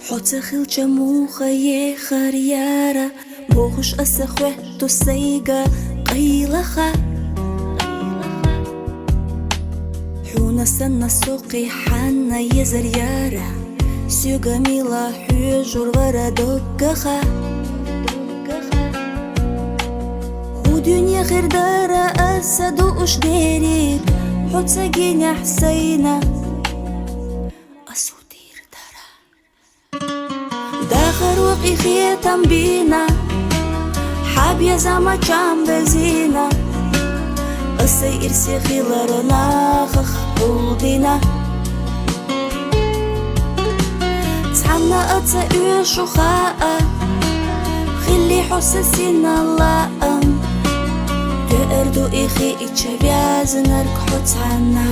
حوتخيل جموخة يخر يارا بوخش أسخوه تسيقا قيلخا حونا سنة سوقي حانا يزر يارا سيوغا ميلا حجر ورا دقخا ودنيا غير دارا أسد وش ديري حوتساقيني حسينا أسودير دارا داخر وقي خيتم بينا حاب يا زما جام بزينا السير سيخي لرنا خخ ودينا تحنا أتسأل شخاء خلي حسسينا اللائم تأردو إخي إتشبياز نرك حتعنا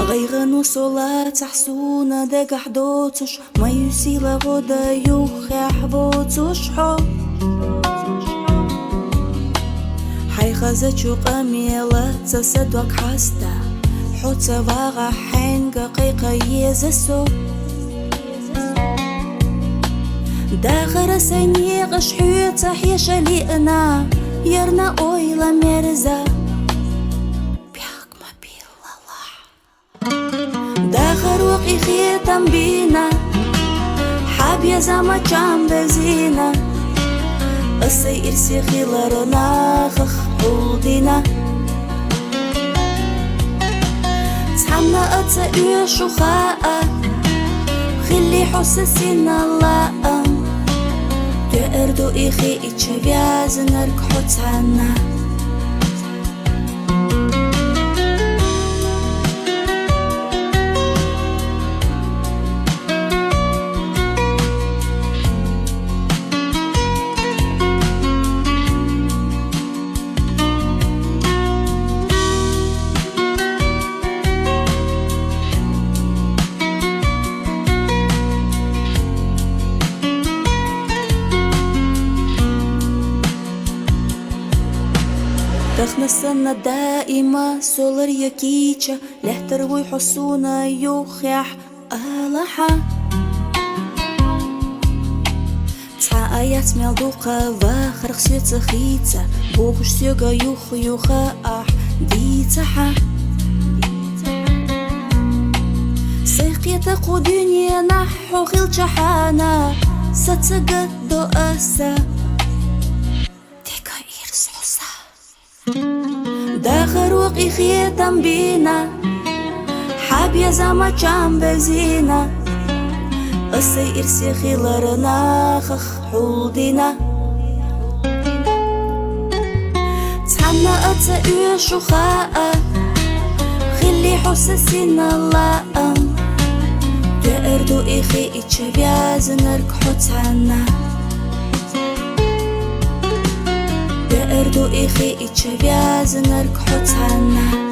غيغنو صلاة تحسونا داق حدوتش ما يسيلا غدا يوخي حبوتش حو حي خزتشو قميلة تسدوك حستا حوتا واغا حينغا قيقا يزسو داغر سيني غش حيوتا حيشا لئنا يرنا اويلا مرزا بياك ما بيلا الله داغر وقي خيتم بينا حاب يا زما جام بزينا السير سيخي لرنا خخ ودينا تحنا أتسأل شخاء خلي حسسينا اللائم تأردو إخي إتشبياز نرك حتعنا دخنا السنة دائما سولر يكيتشا لحتر ويحسونا يوخيح ألحا تسعى آيات ميلدوقا واخر خسيت سخيتا بوخش سيوغا يوخا أح ديتحا سيقيتا قو دنيا نحو خيل جحانا ستقدو أسا داخر وقي خيتم بينا حاب يا زما جام بزينا السير سيخي لرنا خخ حودينا تحنا أتسأل شخاء خلي حسسينا اللائم تأردو إخي إتشبياز نرك حتعنا تأردو إخي إتشبياز نرك حتعنا